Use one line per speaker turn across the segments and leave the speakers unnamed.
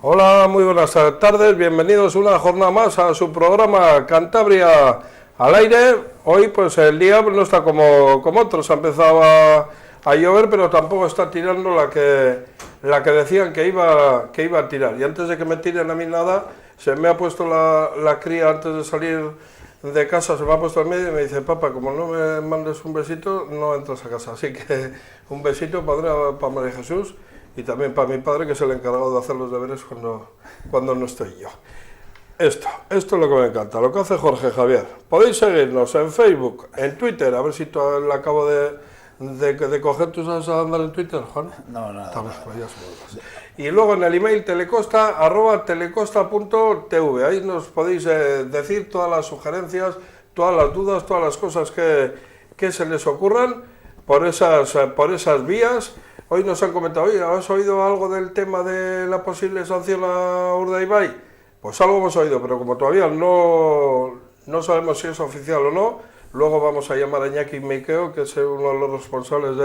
Hola, muy buenas tardes, bienvenidos una jornada más a su programa Cantabria al aire. Hoy pues el día no está como otros, ha empezado a llover, pero tampoco está tirando la que decían que iba a tirar. Y antes de que me tiren a mí nada, se me ha puesto la cría antes de salir de casa, se me ha puesto al medio y me dice: papá, como no me mandes un besito, no entras a casa. Así que un besito para María Jesús y también para mi padre, que es el encargado de hacer los deberes cuando no estoy yo. Esto es lo que me encanta, lo que hace Jorge Javier. Podéis seguirnos en Facebook, en Twitter, a ver si le acabo de coger. ¿Tú sabes andar en Twitter, Juan?
No, nada.
Y luego en el email telecosta@telecosta.tv, ahí nos podéis decir todas las sugerencias, todas las dudas, todas las cosas que se les ocurran por esas vías. Hoy nos han comentado: oye, ¿has oído algo del tema de la posible sanción a Urdaibai? Pues algo hemos oído, pero como todavía no sabemos si es oficial o no, luego vamos a llamar a Iñaki Miqueo, que es uno de los responsables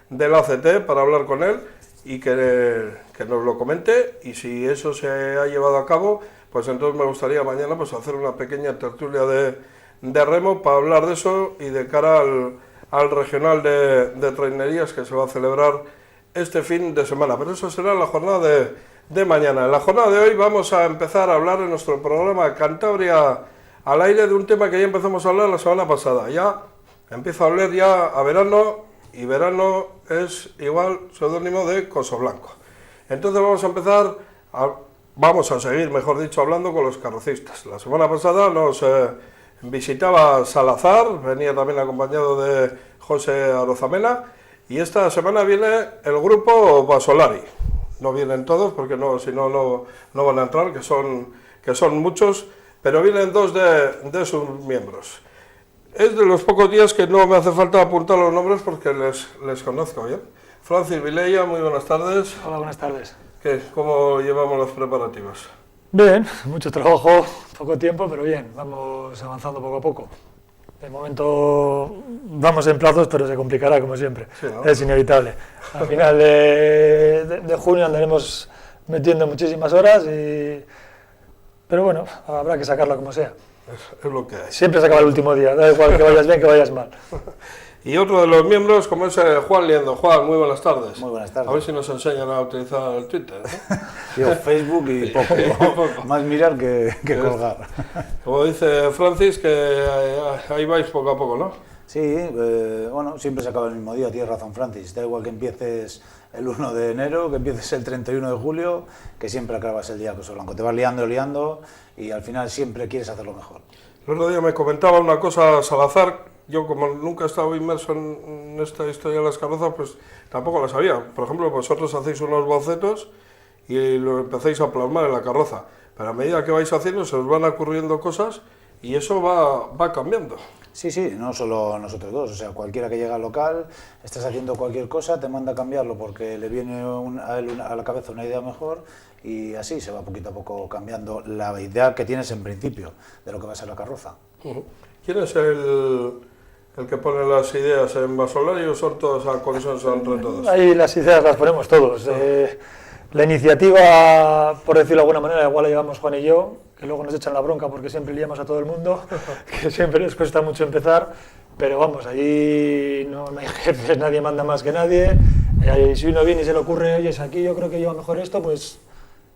del ACT, para hablar con él y que nos lo comente. Y si eso se ha llevado a cabo, pues entonces me gustaría mañana pues hacer una pequeña tertulia de remo para hablar de eso y de cara al regional de trainerías que se va a celebrar este fin de semana. Pero eso será la jornada de mañana. En la jornada de hoy vamos a empezar a hablar en nuestro programa Cantabria al aire de un tema que ya empezamos a hablar la semana pasada. Ya empieza a oler ya a verano, y verano es igual seudónimo de Coso Blanco. Entonces vamos a seguir, mejor dicho, hablando con los carrocistas. La semana pasada nos visitaba Salazar, venía también acompañado de José Arozamena, y esta semana viene el grupo Basolari. No vienen todos porque si no van a entrar, que son muchos, pero vienen dos de sus miembros. Es de los pocos días que no me hace falta apuntar los nombres porque les conozco bien. Francis Vilella, muy buenas tardes.
Hola, buenas tardes.
¿Cómo llevamos los preparativos?
Bien, mucho trabajo, poco tiempo, pero bien, vamos avanzando poco a poco. De momento vamos en plazos, pero se complicará como siempre, sí, ¿no? Es inevitable. Al final de junio andaremos metiendo muchísimas horas, pero bueno, habrá que sacarla como sea.
Es lo que hay.
Siempre se acaba el último día, da igual que vayas bien que vayas mal.
Y otro de los miembros, como es Juan Liendo. Juan, muy buenas tardes.
Muy buenas tardes.
A ver si nos enseñan a utilizar el Twitter, ¿no?
Yo Facebook y poco. Más mirar que colgar.
Como dice Francis, que ahí vais poco a poco, ¿no?
Sí, bueno, siempre se acaba el mismo día, tienes razón, Francis. Da igual que empieces el 1 de enero, que empieces el 31 de julio, que siempre acabas el día Coso Blanco. Te vas liando y al final siempre quieres hacerlo mejor.
El otro día me comentaba una cosa Salazar. Yo, como nunca he estado inmerso en esta historia de las carrozas, pues tampoco la sabía. Por ejemplo, vosotros hacéis unos bocetos y lo empezáis a plasmar en la carroza. Pero a medida que vais haciendo se os van ocurriendo cosas y eso va cambiando.
Sí, no solo nosotros dos, o sea, cualquiera que llega al local, estás haciendo cualquier cosa, te manda a cambiarlo porque le viene a la cabeza una idea mejor, y así se va poquito a poco cambiando la idea que tienes en principio de lo que va a ser la carroza.
¿Quién es el que pone las ideas en Basolari o son todos a consenso entre todos?
Ahí las ideas las ponemos todos. La iniciativa, por decirlo de alguna manera, igual la llevamos Juan y yo, que luego nos echan la bronca porque siempre liamos a todo el mundo, que siempre les cuesta mucho empezar, pero vamos, allí no hay jefes, nadie manda más que nadie, si uno viene y se le ocurre: oye, aquí yo creo que lleva mejor esto, pues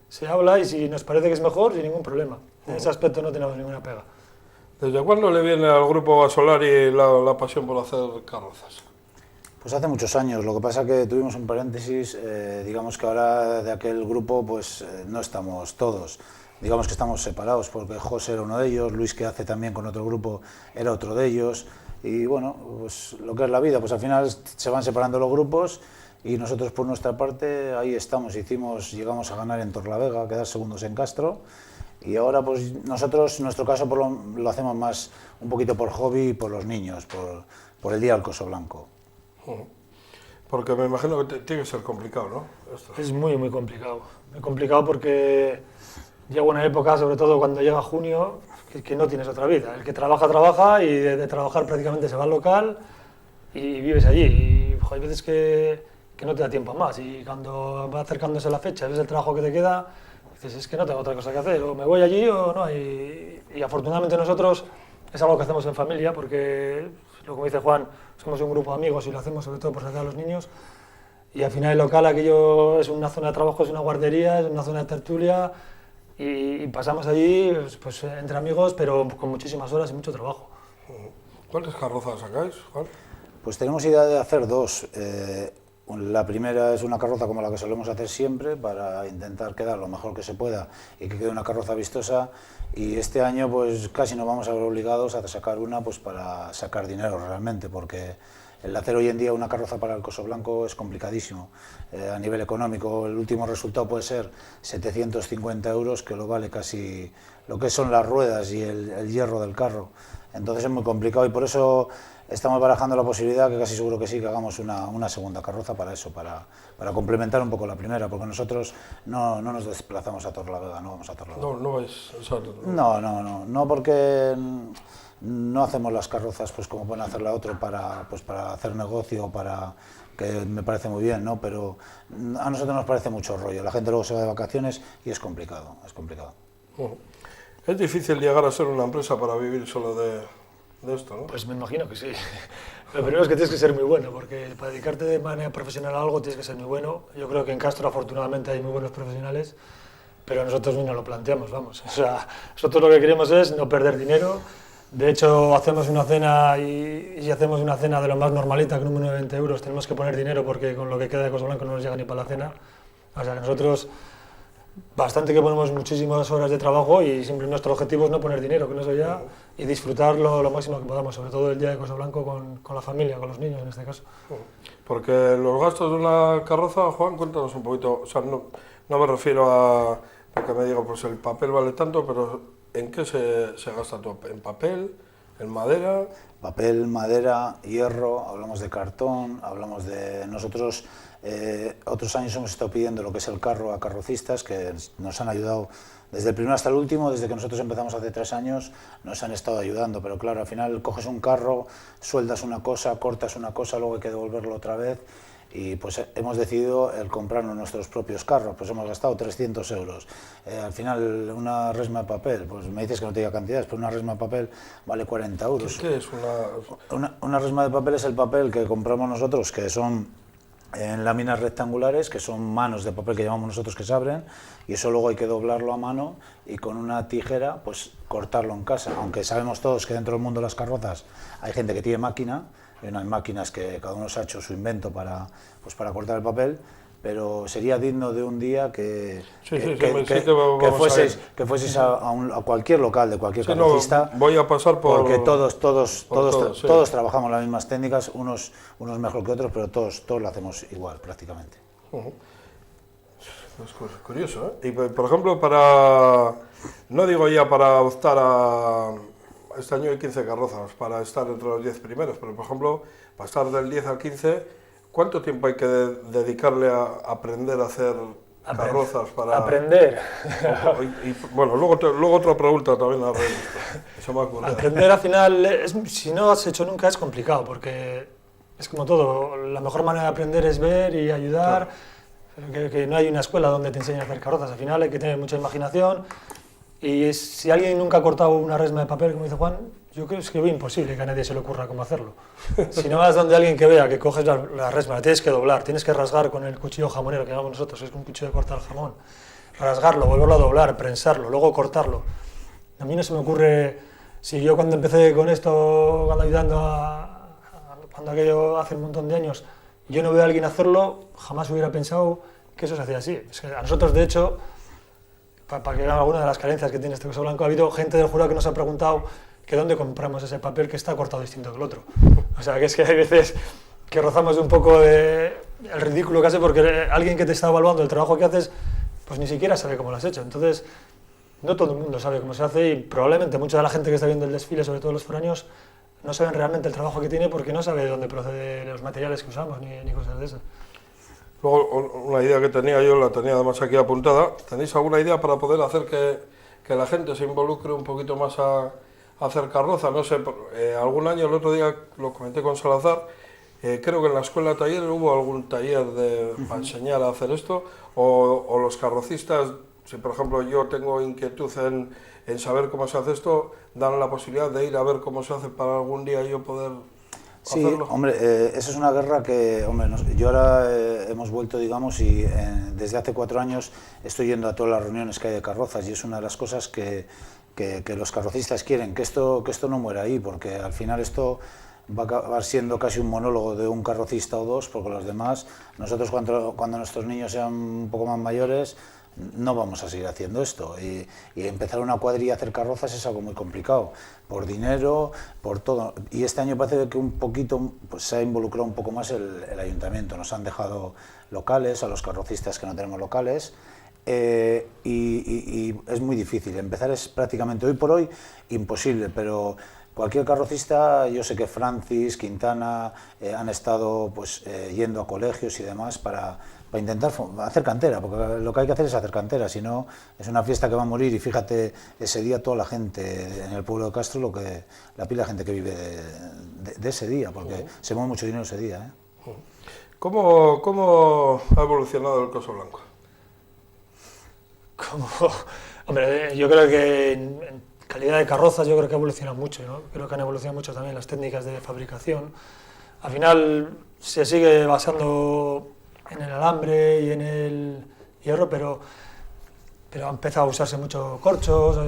se habla, y si nos parece que es mejor, sin ningún problema. En ese aspecto no tenemos ninguna pega.
¿Desde cuándo le viene al grupo Basolari la pasión por hacer carrozas?
Pues hace muchos años, lo que pasa que tuvimos un paréntesis, digamos que ahora de aquel grupo pues no estamos todos, digamos que estamos separados porque José era uno de ellos, Luis, que hace también con otro grupo, era otro de ellos, y bueno, pues lo que es la vida, pues al final se van separando los grupos y nosotros por nuestra parte ahí estamos, llegamos a ganar en Torlavega, quedar segundos en Castro, y ahora pues nosotros, en nuestro caso, lo hacemos más un poquito por hobby y por los niños, por el día del Coso Blanco.
Porque me imagino que tiene que ser complicado, ¿no? Esto.
Es muy complicado. Muy complicado porque llega una época, sobre todo cuando llega junio, que no tienes otra vida. El que trabaja y de trabajar prácticamente se va al local y vives allí. Y hay veces que no te da tiempo a más. Y cuando va acercándose la fecha, ves el trabajo que te queda, Dices, es que no tengo otra cosa que hacer, o me voy allí o no. Y afortunadamente nosotros es algo que hacemos en familia, porque, como dice Juan, somos un grupo de amigos y lo hacemos sobre todo por sacar a los niños. Y al final el local aquello es una zona de trabajo, es una guardería, es una zona de tertulia, y pasamos allí pues, entre amigos, pero con muchísimas horas y mucho trabajo.
¿Cuántas carrozas sacáis, Juan?
Pues tenemos idea de hacer dos. La primera es una carroza como la que solemos hacer siempre, para intentar quedar lo mejor que se pueda y que quede una carroza vistosa. Y este año pues casi nos vamos a ver obligados a sacar una pues para sacar dinero realmente, porque el hacer hoy en día una carroza para el Coso Blanco es complicadísimo. A nivel económico, el último resultado puede ser 750 euros, que lo vale casi lo que son las ruedas y el hierro del carro. Entonces es muy complicado, y por eso estamos barajando la posibilidad, que casi seguro que sí, que hagamos una segunda carroza para eso, para complementar un poco la primera, porque nosotros no nos desplazamos a Torlavega, no vamos a Torlavega.
No es... O sea,
No, porque no hacemos las carrozas pues como pueden hacer la otra para hacer negocio, que me parece muy bien, ¿no? Pero a nosotros nos parece mucho rollo. La gente luego se va de vacaciones y es complicado, es complicado.
Es difícil llegar a ser una empresa para vivir solo de esto, ¿no?
Pues me imagino que sí. Lo primero es que tienes que ser muy bueno, porque para dedicarte de manera profesional a algo tienes que ser muy bueno. Yo creo que en Castro afortunadamente hay muy buenos profesionales, pero nosotros no lo planteamos, vamos. O sea, nosotros lo que queremos es no perder dinero. De hecho, hacemos una cena y hacemos una cena de lo más normalita, con un menú de 20 euros. Tenemos que poner dinero porque con lo que queda de Coso Blanco no nos llega ni para la cena. O sea, que nosotros bastante que ponemos muchísimas horas de trabajo, y siempre nuestro objetivo es no poner dinero, que no eso ya, y disfrutarlo lo máximo que podamos, sobre todo el día de Coso Blanco con la familia, con los niños en este caso.
Porque los gastos de una carroza, Juan, cuéntanos un poquito. O sea, no me refiero a lo que me digo, pues el papel vale tanto, pero ¿en qué se gasta todo? ¿En papel? ¿En madera?
Papel, madera, hierro, hablamos de cartón, hablamos de... Nosotros otros años hemos estado pidiendo lo que es el carro a carrocistas, que nos han ayudado desde el primero hasta el último. Desde que nosotros empezamos hace 3 años nos han estado ayudando, pero claro, al final coges un carro, sueldas una cosa, cortas una cosa, luego hay que devolverlo otra vez, y pues hemos decidido el comprarnos nuestros propios carros. Pues hemos gastado 300 euros. Al final una resma de papel, pues me dices que no te diga cantidades, pero una resma de papel vale 40 euros.
¿Qué es
Una resma de papel? Es el papel que compramos nosotros, que son en láminas rectangulares, que son manos de papel que llamamos nosotros, que se abren, y eso luego hay que doblarlo a mano y con una tijera pues cortarlo en casa. Aunque sabemos todos que dentro del mundo de las carrozas hay gente que tiene máquina, y no hay máquinas, que cada uno se ha hecho su invento para cortar el papel, pero sería digno de un día que fueseis a cualquier local de cualquier carrocista.
No, voy a pasar por...
Porque todos trabajamos las mismas técnicas, unos mejor que otros, pero todos lo hacemos igual prácticamente.
Es curioso, ¿eh? Y por ejemplo, no digo ya para optar a... Este año hay 15 carrozas para estar entre los 10 primeros, pero por ejemplo, para estar del 10 al 15, ¿cuánto tiempo hay que dedicarle a aprender a hacer carrozas?
Aprender.
Bueno, luego otra pregunta también a ver, se me ha ocurrido.
Aprender al final, si no has hecho nunca, es complicado, porque es como todo. La mejor manera de aprender es ver y ayudar. Claro. Que no hay una escuela donde te enseñen a hacer carrozas. Al final hay que tener mucha imaginación. Y si alguien nunca ha cortado una resma de papel, como dice Juan, yo creo que es imposible que a nadie se le ocurra cómo hacerlo. Si no vas donde alguien que vea que coges la resma, la tienes que doblar, tienes que rasgar con el cuchillo jamonero que llamamos nosotros, es un cuchillo de cortar el jamón, rasgarlo, volverlo a doblar, prensarlo, luego cortarlo. A mí no se me ocurre, si yo cuando empecé con esto, cuando ayudando cuando aquello hace un montón de años, yo no veo a alguien hacerlo, jamás hubiera pensado que eso se hacía así. Es que a nosotros, de hecho, para que vean alguna de las carencias que tiene este Coso Blanco, ha habido gente del jurado que nos ha preguntado que dónde compramos ese papel que está cortado distinto que el otro. O sea, que es que hay veces que rozamos un poco el ridículo que hace, porque alguien que te está evaluando el trabajo que haces, pues ni siquiera sabe cómo lo has hecho. Entonces, no todo el mundo sabe cómo se hace, y probablemente mucha de la gente que está viendo el desfile, sobre todo los foráneos, no saben realmente el trabajo que tiene, porque no sabe de dónde proceden los materiales que usamos, ni cosas de esas.
Luego, una idea que tenía yo, la tenía además aquí apuntada. ¿Tenéis alguna idea para poder hacer que la gente se involucre un poquito más a hacer carroza? No sé, algún año, el otro día lo comenté con Salazar, creo que en la escuela de taller hubo algún taller para enseñar a hacer esto, o los carrocistas Si por ejemplo yo tengo inquietud en saber cómo se hace esto, dan la posibilidad de ir a ver cómo se hace para algún día yo poder hacerlo.
Sí, hombre, esa es una guerra que, hombre, yo ahora hemos vuelto, digamos, y desde hace 4 años estoy yendo a todas las reuniones que hay de carrozas y es una de las cosas que los carrocistas quieren, que esto no muera ahí, porque al final esto va a acabar siendo casi un monólogo de un carrocista o dos, porque los demás, nosotros cuando nuestros niños sean un poco más mayores, no vamos a seguir haciendo esto y empezar una cuadrilla a hacer carrozas es algo muy complicado, por dinero, por todo, y este año parece que un poquito pues, se ha involucrado un poco más el ayuntamiento, nos han dejado locales a los carrocistas que no tenemos locales, y es muy difícil, empezar es prácticamente hoy por hoy imposible, pero cualquier carrocista, yo sé que Francis, Quintana han estado pues, yendo a colegios y demás para intentar hacer cantera, porque lo que hay que hacer es hacer cantera, si no es una fiesta que va a morir y fíjate ese día toda la gente en el pueblo de Castro, la pila de gente que vive de ese día, porque se mueve mucho dinero ese día.
¿Cómo ha evolucionado el Coso Blanco?
Hombre, yo creo que en calidad de carrozas yo creo que ha evolucionado mucho, ¿no? Creo que han evolucionado mucho también las técnicas de fabricación. Al final se sigue basando en el alambre y en el hierro, pero ha empezado a usarse mucho corchos,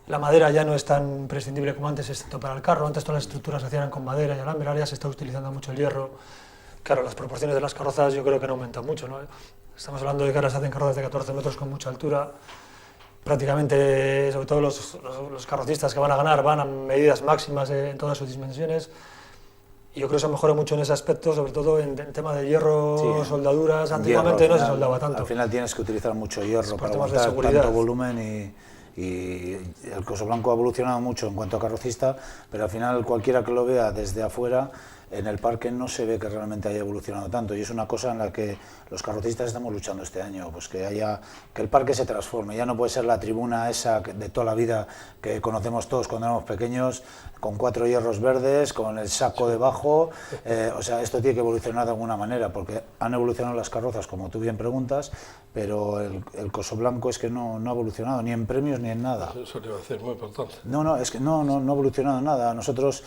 la madera ya no es tan imprescindible como antes, excepto para el carro. Antes todas las estructuras se hacían con madera y alambre, ahora ya se está utilizando mucho el hierro. Claro, las proporciones de las carrozas yo creo que han aumentado mucho, ¿no? Estamos hablando de que ahora se hacen carrozas de 14 metros con mucha altura. Prácticamente, sobre todo los carrocistas que van a ganar, van a medidas máximas en todas sus dimensiones. Y yo creo que se ha mejorado mucho en ese aspecto, sobre todo en tema de hierro, sí, soldaduras. Antiguamente
hierro,
no se soldaba tanto.
Al final tienes que utilizar mucho hierro para
aguantar
tanto volumen y el Coso Blanco ha evolucionado mucho en cuanto a carrocista, pero al final cualquiera que lo vea desde afuera, en el parque no se ve que realmente haya evolucionado tanto, y es una cosa en la que los carrocistas estamos luchando este año, pues que el parque se transforme. Ya no puede ser la tribuna esa de toda la vida que conocemos todos cuando éramos pequeños, con 4 hierros verdes, con el saco debajo, o sea, esto tiene que evolucionar de alguna manera, porque han evolucionado las carrozas, como tú bien preguntas, pero el Coso Blanco es que no ha evolucionado, ni en premios ni en nada.
Eso te iba a decir, muy importante.
Es que no ha evolucionado nada. Nosotros,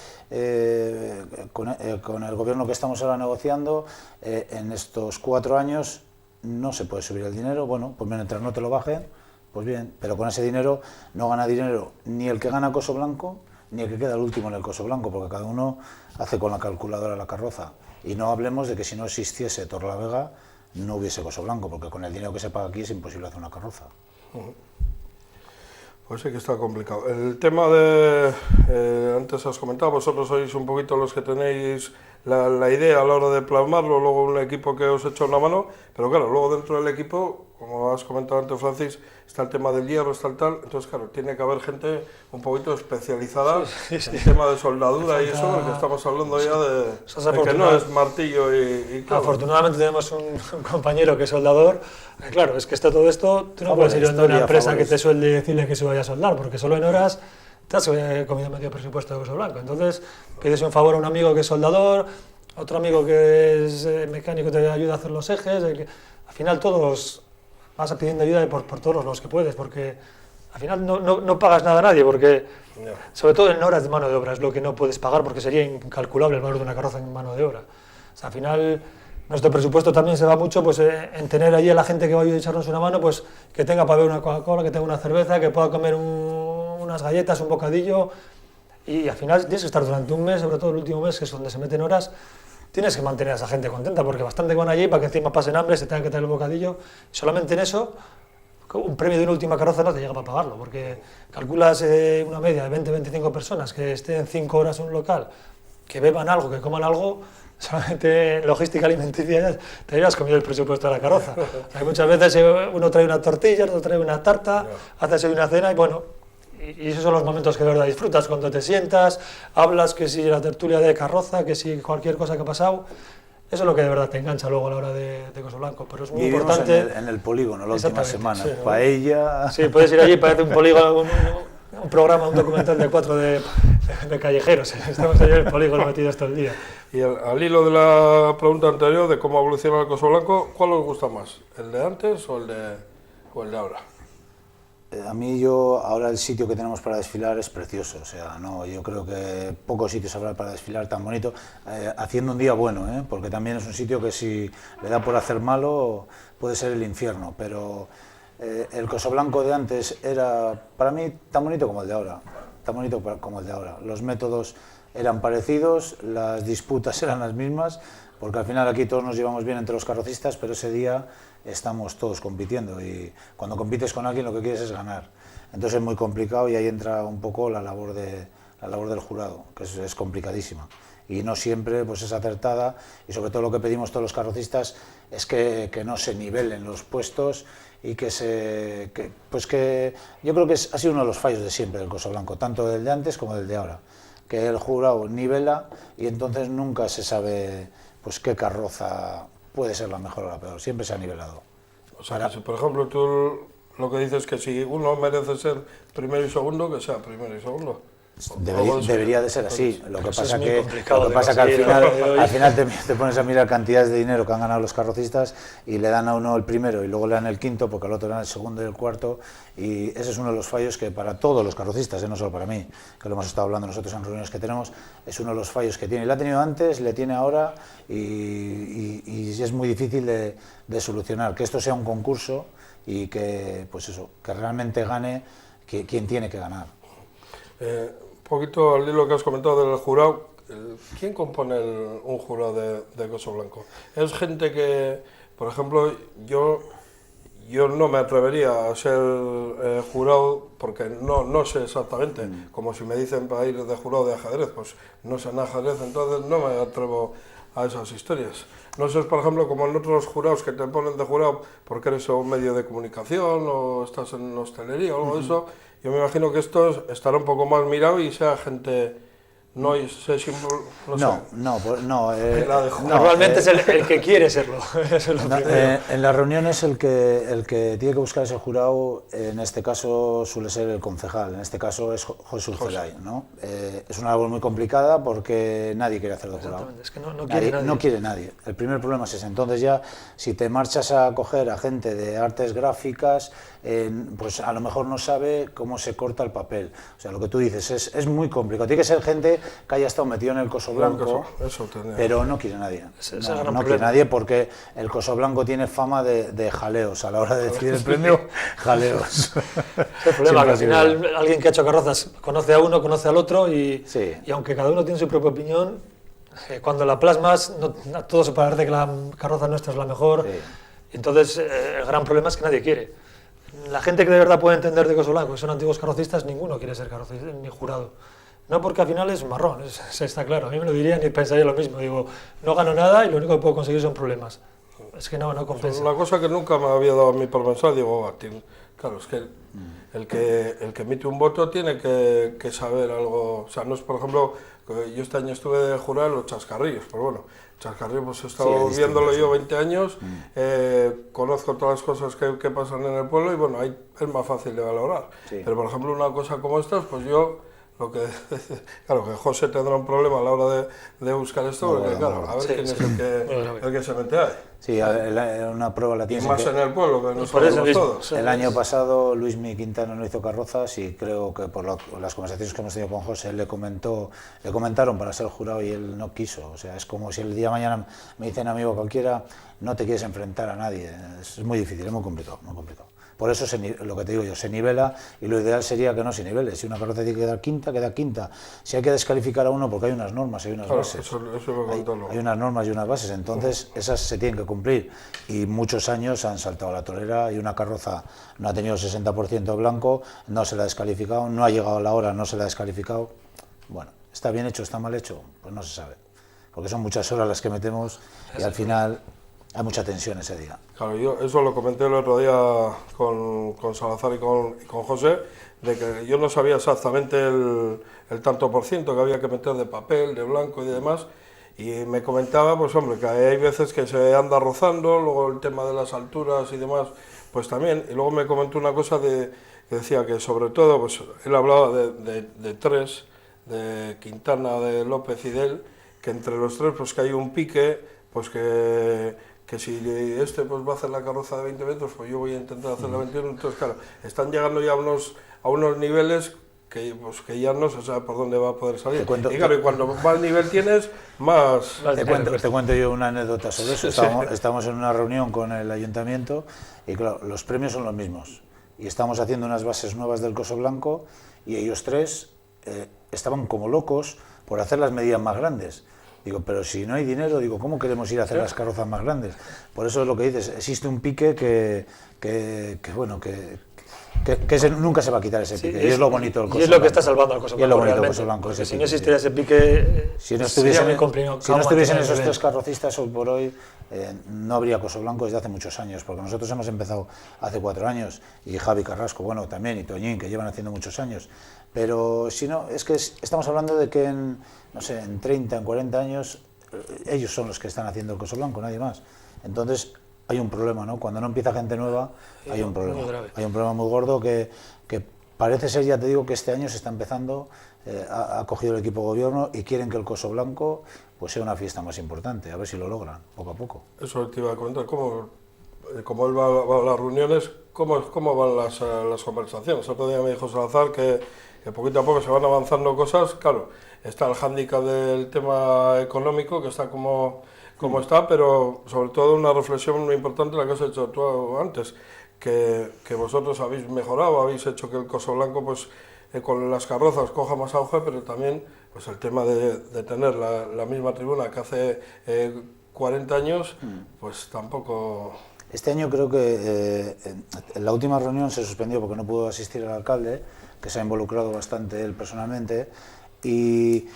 con el gobierno que estamos ahora negociando, en estos 4 años no se puede subir el dinero. Bueno, pues mientras no te lo bajen, pues bien, pero con ese dinero no gana dinero ni el que gana Coso Blanco, ni el que queda el último en el Coso Blanco, porque cada uno hace con la calculadora la carroza. Y no hablemos de que si no existiese Torlavega, no hubiese Coso Blanco, porque con el dinero que se paga aquí es imposible hacer una carroza.
Pues sí que está complicado. El tema de, antes has comentado, vosotros sois un poquito los que tenéis la idea a la hora de plasmarlo, luego un equipo que os echa una mano, pero claro, luego dentro del equipo, como has comentado antes, Francis, está el tema del hierro, está el tal, entonces claro, tiene que haber gente un poquito especializada en el tema de soldadura y eso, porque estamos hablando ya de que no es martillo y claro.
Afortunadamente tenemos un compañero que es soldador. Claro, es que todo esto, tú no puedes ir a una empresa que te suelde y decirle que se vaya a soldar, porque solo en horas te has comido medio presupuesto de Coso Blanco. Entonces pides un favor a un amigo que es soldador, otro amigo que es mecánico te ayuda a hacer los ejes. Al final todos vas pidiendo ayuda por todos los que puedes, porque al final no pagas nada a nadie, porque sobre todo en horas de mano de obra es lo que no puedes pagar, porque sería incalculable el valor de una carroza en mano de obra. O sea, al final nuestro presupuesto también se va mucho pues, en tener allí a la gente que vaya a echarnos una mano, pues que tenga para beber una Coca-Cola, que tenga una cerveza, que pueda comer unas galletas, un bocadillo, y al final tienes que estar durante un mes, sobre todo el último mes, que es donde se meten horas, tienes que mantener a esa gente contenta, porque bastante van allí para que encima pasen hambre, se tengan que traer el bocadillo, y solamente en eso, un premio de una última carroza no te llega para pagarlo, porque calculas una media de 20-25 personas que estén 5 horas en un local, que beban algo, que coman algo, solamente en logística alimenticia ya te habrías comido el presupuesto de la carroza. Hay muchas veces uno trae una tortilla, otro trae una tarta, haces una cena y bueno, y esos son los momentos que de verdad disfrutas, cuando te sientas, hablas, que si la tertulia de carroza, que si cualquier cosa que ha pasado, eso es lo que de verdad te engancha luego a la hora de Coso Blanco, pero es muy importante.
En el polígono la última semana, sí, paella.
Sí, puedes ir allí, parece un polígono, un programa, un documental de 4 de callejeros, estamos allí en el polígono metidos todo el día.
Y al hilo de la pregunta anterior de cómo evoluciona el Coso Blanco, ¿cuál os gusta más? ¿El de antes o el de ahora?
A mí ahora el sitio que tenemos para desfilar es precioso, o sea, no, yo creo que pocos sitios habrá para desfilar tan bonito, haciendo un día bueno, porque también es un sitio que si le da por hacer malo puede ser el infierno, pero el Cosoblanco de antes era para mí tan bonito como el de ahora, tan bonito como el de ahora. Los métodos eran parecidos, las disputas eran las mismas, porque al final aquí todos nos llevamos bien entre los carrocistas, pero ese día estamos todos compitiendo y cuando compites con alguien lo que quieres es ganar. Entonces es muy complicado y ahí entra un poco la labor del jurado, que es complicadísima y no siempre pues es acertada, y sobre todo lo que pedimos todos los carrocistas es que no se nivelen los puestos y que yo creo que ha sido uno de los fallos de siempre del Cosoblanco, tanto del de antes como del de ahora, que el jurado nivela y entonces nunca se sabe pues qué carroza puede ser la mejor o la peor, siempre se ha nivelado.
O sea, que si, por ejemplo, tú lo que dices que si uno merece ser primero y segundo, que sea primero y segundo.
Debería de ser así. Lo que pasa que al final te pones a mirar cantidades de dinero que han ganado los carrocistas y le dan a uno el primero y luego le dan el quinto porque al otro le dan el segundo y el cuarto, y ese es uno de los fallos que para todos los carrocistas, no solo para mí, que lo hemos estado hablando nosotros en reuniones que tenemos, es uno de los fallos que tiene. Le ha tenido antes, le tiene ahora y es muy difícil de solucionar. Que esto sea un concurso y que, pues eso, que realmente gane quien tiene que ganar.
Un poquito al hilo que has comentado del jurado, ¿quién compone un jurado de Cosoblanco? Es gente que, por ejemplo, yo no me atrevería a ser jurado porque no sé exactamente, como si me dicen para ir de jurado de ajedrez, pues no sé en ajedrez, entonces no me atrevo a esas historias. No sé, por ejemplo, como en otros jurados que te ponen de jurado porque eres un medio de comunicación o estás en hostelería o algo de eso. Yo me imagino que esto estará un poco más mirado y sea gente, no sé.
Normalmente es el que quiere serlo. Eso es lo
en las reuniones el que tiene que buscar ese jurado, en este caso suele ser el concejal, en este caso es José Urcelay, ¿no? Es una labor muy complicada porque nadie quiere hacer de jurado.
Es que
No quiere nadie. El primer problema es ese. Entonces ya, si te marchas a coger a gente de artes gráficas, pues a lo mejor no sabe cómo se corta el papel. O sea, lo que tú dices es muy complicado. Tiene que ser gente que haya estado metido en el Cosoblanco, pero no quiere nadie. No quiere nadie porque el Cosoblanco tiene fama de jaleos. A la hora de decidir el premio, jaleos.
Es el problema, que al final alguien que ha hecho carrozas conoce a uno, conoce al otro y aunque cada uno tiene su propia opinión, cuando la plasmas, a todos se parece que la carroza nuestra es la mejor. Entonces, el gran problema es que nadie quiere. La gente que de verdad puede entender de Cosoblanco, que son antiguos carrocistas, ninguno quiere ser carrocista ni jurado. No, porque al final es marrón, está claro. A mí me lo dirían y pensaría lo mismo. Digo, no gano nada y lo único que puedo conseguir son problemas. Es que no compensa.
Una cosa que nunca me había dado a mí por pensar, digo, claro, es que el que emite un voto tiene que saber algo. O sea, no es, por ejemplo, yo este año estuve de jurar los chascarrillos, pero bueno, chascarrillos pues he estado viéndolo yo 20 años, conozco todas las cosas que pasan en el pueblo y bueno, ahí es más fácil de valorar. Pero por ejemplo, una cosa como esta, pues yo... Claro, que José tendrá un problema a la hora de buscar esto, porque claro, a ver quién es el que se mete ahí.
Sí, una prueba la tiene.
Y más en el pueblo, que no sabemos todos.
El año pasado Luismi Quintana no hizo carrozas y creo que por las conversaciones que hemos tenido con José le comentaron para ser jurado y él no quiso. O sea, es como si el día de mañana me dicen amigo cualquiera, no te quieres enfrentar a nadie. Es muy difícil, es muy complicado, muy complicado. Por eso lo que te digo yo, se nivela y lo ideal sería que no se nivele. Si una carroza tiene que quedar quinta, queda quinta. Si hay que descalificar a uno porque hay unas normas, hay unas bases. Hay unas normas y unas bases, entonces esas se tienen que cumplir. Y muchos años han saltado a la torera y una carroza no ha tenido 60% blanco, no se la ha descalificado, no ha llegado a la hora, no se la ha descalificado. Bueno, ¿está bien hecho, está mal hecho? Pues no se sabe. Porque son muchas horas las que metemos y al final... Hay mucha tensión ese día.
Claro, yo eso lo comenté el otro día con Salazar y con José, de que yo no sabía exactamente el tanto por ciento que había que meter de papel, de blanco y demás, y me comentaba, pues hombre, que hay veces que se anda rozando, luego el tema de las alturas y demás, pues también, y luego me comentó una cosa que decía que sobre todo, pues él hablaba de tres, de Quintana, de López y de él, que entre los tres pues que hay un pique, pues que que si este pues va a hacer la carroza de 20 metros, pues yo voy a intentar hacer la 21, entonces claro, están llegando ya a unos niveles que, pues, que ya no se sabe por dónde va a poder salir. Y claro, y cuando más nivel tienes, más...
Te cuento yo una anécdota sobre eso. Estamos en una reunión con el ayuntamiento y claro, los premios son los mismos. Y estamos haciendo unas bases nuevas del Coso Blanco y ellos tres estaban como locos por hacer las medidas más grandes. Digo, pero si no hay dinero, digo, ¿cómo queremos ir a hacer las carrozas más grandes? Por eso es lo que dices, existe un pique nunca se va a quitar ese pique, y es lo bonito del Coso Blanco.
Y es lo que está salvando al Coso Blanco,
y es lo bonito del
realmente.
Coso Blanco, ese
Si
pique,
no existiera ese pique,
si no
sería muy complicado.
si no estuviesen esos tres carrocistas hoy por hoy, no habría Coso Blanco desde hace muchos años, porque nosotros hemos empezado hace 4 años, y Javi Carrasco, bueno, también, y Toñín, que llevan haciendo muchos años. Pero si no, es que estamos hablando de que en 30, en 40 años, ellos son los que están haciendo el Coso Blanco, nadie más. Entonces hay un problema, ¿no? Cuando no empieza gente nueva, hay un problema. Hay un problema muy gordo que parece ser, ya te digo, que este año se está empezando, ha cogido el equipo gobierno y quieren que el Coso Blanco pues sea una fiesta más importante, a ver si lo logran, poco a poco.
Eso te iba a comentar, como él va a las reuniones, ¿cómo van las conversaciones? Otro día me dijo Salazar que poquito a poco se van avanzando cosas, claro, está el hándicap del tema económico, que está como está, pero sobre todo una reflexión muy importante, la que has hecho tú antes, que vosotros habéis mejorado, habéis hecho que el Coso Blanco, pues con las carrozas coja más auge, pero también pues el tema de tener la misma tribuna que hace 40 años, pues tampoco...
Este año creo que en la última reunión se suspendió porque no pudo asistir el alcalde, que se ha involucrado bastante él personalmente, y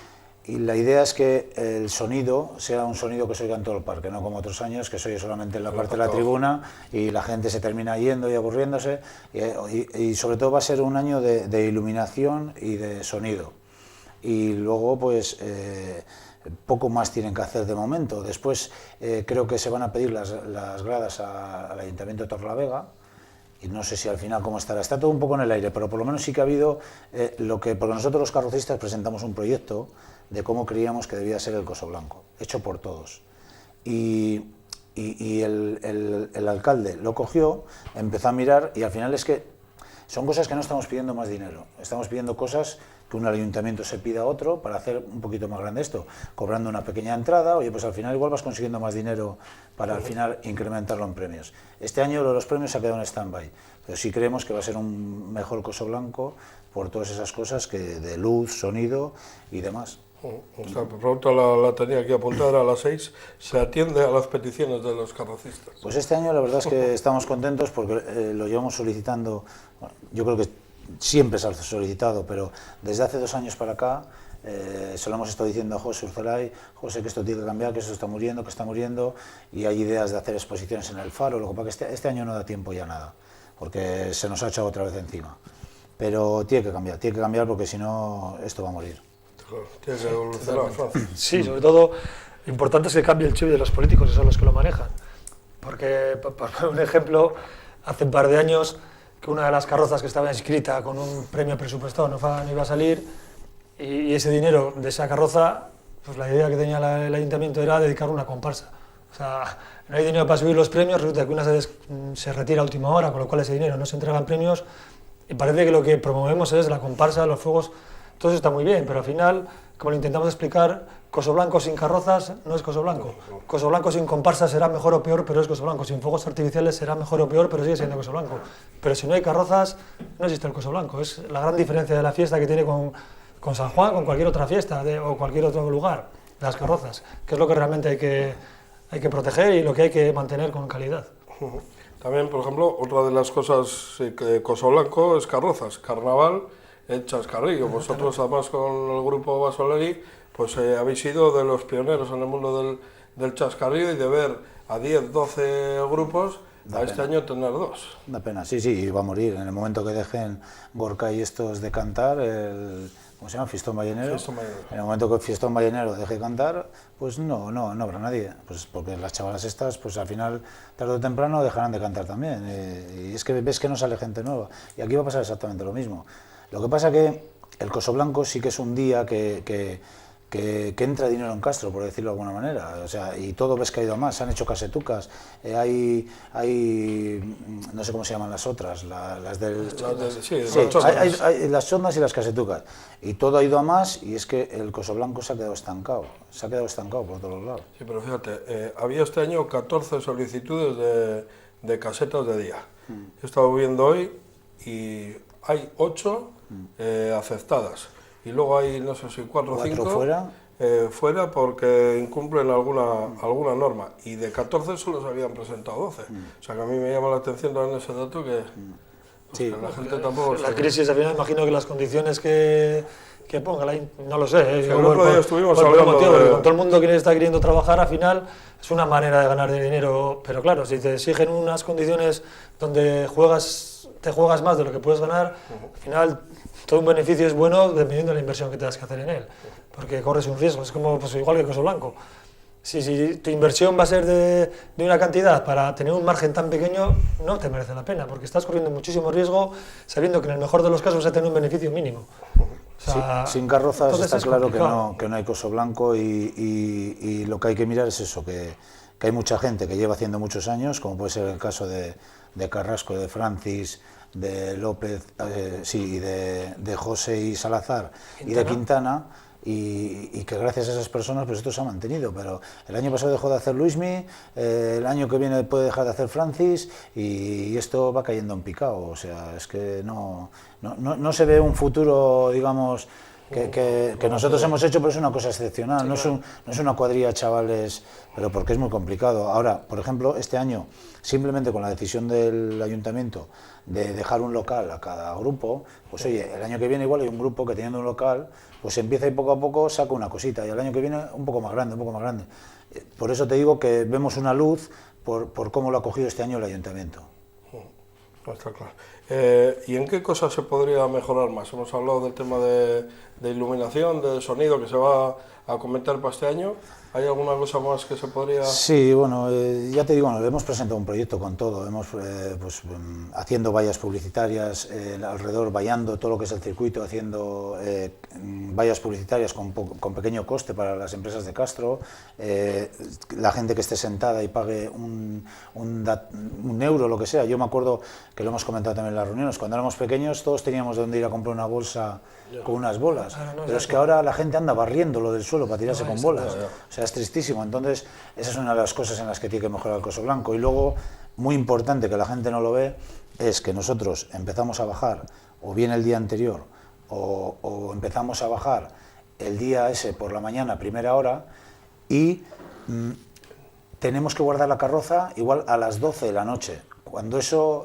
la idea es que el sonido sea un sonido que se oiga en todo el parque, no como otros años que se oye solamente en la parte de la tribuna y la gente se termina yendo y aburriéndose, y sobre todo va a ser un año de iluminación y de sonido. Y luego pues poco más tienen que hacer de momento. Después creo que se van a pedir las gradas al Ayuntamiento de Torrelavega, y no sé si al final cómo estará, está todo un poco en el aire, pero por lo menos sí que ha habido porque nosotros los carrocistas presentamos un proyecto de cómo creíamos que debía ser el Coso Blanco, hecho por todos. Y el alcalde lo cogió, empezó a mirar, y al final es que son cosas que no estamos pidiendo más dinero, estamos pidiendo cosas que un ayuntamiento se pida a otro para hacer un poquito más grande esto, cobrando una pequeña entrada. Oye, pues al final igual vas consiguiendo más dinero para al final incrementarlo en premios. Este año lo de los premios se ha quedado en stand-by, pero sí creemos que va a ser un mejor Coso Blanco por todas esas cosas de luz, sonido y demás.
O sea, por pronto la tenía que apuntar a las 6, se atiende a las peticiones de los carrocistas.
Pues este año la verdad es que estamos contentos porque lo llevamos solicitando, bueno, yo creo que siempre se ha solicitado, pero desde hace 2 años para acá se lo hemos estado diciendo a José Urzelay, José, que esto tiene que cambiar, que esto está muriendo, y hay ideas de hacer exposiciones en el Faro. Lo que pasa es que este año no da tiempo ya nada, porque se nos ha echado otra vez encima. Pero tiene que cambiar porque si no esto va a morir.
Claro, tiene que evolucionar.
Sí, sobre todo lo importante es que cambie el chip de los políticos, que son los que lo manejan. Porque, por poner un ejemplo, hace un par de años que una de las carrozas que estaba inscrita con un premio presupuestado no iba a salir, y ese dinero de esa carroza, pues la idea que tenía el ayuntamiento era dedicar una comparsa. O sea, no hay dinero para subir los premios, resulta que una se retira a última hora, con lo cual ese dinero no se entrega en premios, y parece que lo que promovemos es la comparsa, los fuegos. Todo eso está muy bien, pero al final, como lo intentamos explicar, Coso Blanco sin carrozas no es Coso Blanco. Coso Blanco sin comparsa será mejor o peor, pero es Coso Blanco. Sin fuegos artificiales será mejor o peor, pero sigue siendo Coso Blanco. Pero si no hay carrozas, no existe el Coso Blanco. Es la gran diferencia de la fiesta que tiene con San Juan, con cualquier otra fiesta o cualquier otro lugar, las carrozas, que es lo que realmente hay que proteger y lo que hay que mantener con calidad.
También, por ejemplo, otra de las cosas que Coso Blanco es carrozas, carnaval, el chascarrillo. Vosotros, además, con el grupo Basoleri, pues habéis sido de los pioneros en el mundo del chascarrillo, y de ver a 10, 12 grupos, a este año tener 2.
Una pena, sí, y va a morir. En el momento que dejen Gorka y estos de cantar, ¿cómo se llama? Fiestón Vallenero. En el momento que el Fiestón Vallenero deje de cantar, pues no habrá nadie. Pues porque las chavalas estas, pues al final, tarde o temprano, dejarán de cantar también. Y es que ves que no sale gente nueva. Y aquí va a pasar exactamente lo mismo. Lo que pasa que el Coso Blanco sí que es un día que que entra dinero en Castro, por decirlo de alguna manera, o sea, y todo ves que ha ido a más, se han hecho casetucas, hay, no sé cómo se llaman las otras, las del... hay las chondas y las casetucas, y todo ha ido a más, y es que el Cosoblanco se ha quedado estancado por todos lados.
Sí, pero fíjate, había este año 14 solicitudes de casetas de día. He estado viendo hoy y hay 8 aceptadas. Y luego hay, no sé si 4 o 5 fuera porque incumplen alguna norma. Y de 14 solo se habían presentado 12. O sea que a mí me llama la atención también ese dato que,
sí,
que la gente tampoco...
La crisis, al final, imagino que las condiciones que ponga, no lo sé.
El otro día estuvimos hablando
porque con todo el mundo que está queriendo trabajar, al final es una manera de ganar dinero. Pero claro, si te exigen unas condiciones donde te juegas más de lo que puedes ganar, al final todo un beneficio es bueno dependiendo de la inversión que tengas que hacer en él, porque corres un riesgo, es como pues, igual que Cosoblanco. Si tu inversión va a ser de una cantidad para tener un margen tan pequeño, no te merece la pena, porque estás corriendo muchísimo riesgo sabiendo que en el mejor de los casos vas a tener un beneficio mínimo. O sea,
sin carrozas está claro que no hay Cosoblanco y lo que hay que mirar es eso, que hay mucha gente que lleva haciendo muchos años, como puede ser el caso de Carrasco, de Francis, de López, y de José y Salazar y de Quintana, y que gracias a esas personas pues esto se ha mantenido, pero el año pasado dejó de hacer Luismi, el año que viene puede dejar de hacer Francis y esto va cayendo en picado, o sea, es que no se ve un futuro, digamos, que nosotros hemos hecho, pero es una cosa excepcional, sí, claro. No es una cuadrilla de chavales, pero porque es muy complicado. Ahora, por ejemplo, este año, simplemente con la decisión del ayuntamiento de dejar un local a cada grupo, pues oye, el año que viene igual hay un grupo que teniendo un local, pues empieza y poco a poco saca una cosita, y el año que viene un poco más grande, un poco más grande. Por eso te digo que vemos una luz por cómo lo ha cogido este año el ayuntamiento.
Está claro. ¿Y en qué cosas se podría mejorar más? Hemos hablado del tema de iluminación, de sonido que se va a comentar para este año. ¿Hay alguna cosa más que se podría...?
Sí, bueno, ya te digo, hemos presentado un proyecto con todo, hemos haciendo vallas publicitarias alrededor, vallando todo lo que es el circuito, haciendo vallas publicitarias con pequeño coste para las empresas de Castro, la gente que esté sentada y pague un euro, lo que sea. Yo me acuerdo que lo hemos comentado también en las reuniones, cuando éramos pequeños todos teníamos dónde ir a comprar una bolsa con unas bolas, pero es que ahora la gente anda barriendo lo del suelo para tirarse con bolas, o sea, es tristísimo. Entonces esa es una de las cosas en las que tiene que mejorar el Cosoblanco. Y luego, muy importante, que la gente no lo ve, es que nosotros empezamos a bajar o bien el día anterior o empezamos a bajar el día ese por la mañana, primera hora, y tenemos que guardar la carroza igual a las 12 de la noche. Cuando eso,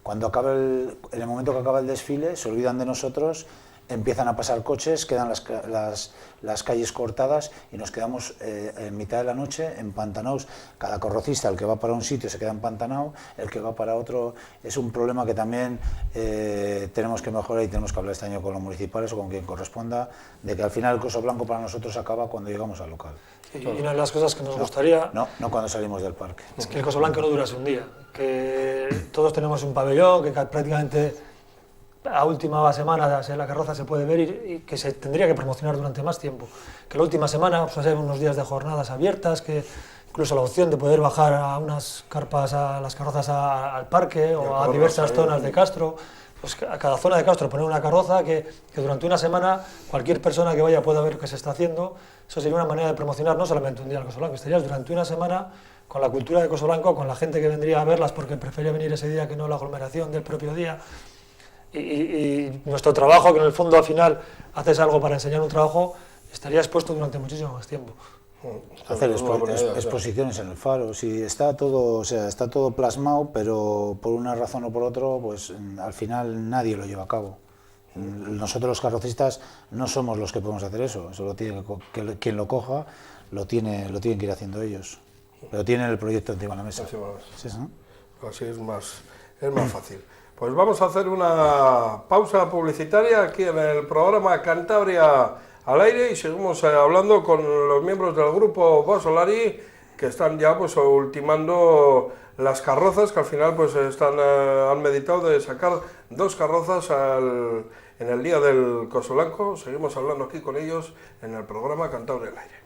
cuando acabe en el momento que acaba el desfile, se olvidan de nosotros, empiezan a pasar coches, quedan las calles cortadas y nos quedamos en mitad de la noche empantanados. Cada carrocista, el que va para un sitio se queda empantanado, el que va para otro. Es un problema que también tenemos que mejorar y tenemos que hablar este año con los municipales o con quien corresponda, de que al final el Cosoblanco para nosotros acaba cuando llegamos al local.
Y una de las cosas que nos gustaría...
No cuando salimos del parque.
Es que el Cosoblanco no durase un día, que todos tenemos un pabellón, que prácticamente a última semana de la carroza se puede ver y que se tendría que promocionar durante más tiempo. Que la última semana pues, hacer unos días de jornadas abiertas, que incluso la opción de poder bajar a unas carpas, a las carrozas al parque o a diversas zonas de Castro, pues a cada zona de Castro poner una carroza que durante una semana cualquier persona que vaya pueda ver lo que se está haciendo. Eso sería una manera de promocionar no solamente un día al Cosoblanco, estarías durante una semana con la cultura de Cosoblanco, con la gente que vendría a verlas porque prefería venir ese día que no la aglomeración del propio día. Y nuestro trabajo, que en el fondo al final haces algo para enseñar un trabajo, estaría expuesto durante muchísimo más tiempo.
Hacer exposiciones en el faro, sí, está todo, o sea, está todo plasmado, pero por una razón o por otra, pues al final nadie lo lleva a cabo. Nosotros los carrocistas no somos los que podemos hacer eso, lo tiene que quien lo coja lo tienen que ir haciendo ellos, pero tienen el proyecto encima de la mesa.
Sí, ¿no? Así es más fácil. Pues vamos a hacer una pausa publicitaria aquí en el programa Cantabria al aire y seguimos hablando con los miembros del grupo Bosolari que están ya pues ultimando las carrozas que al final pues han meditado de sacar 2 carrozas en el día del Coso Blanco. Seguimos hablando aquí con ellos en el programa Cantabria al Aire.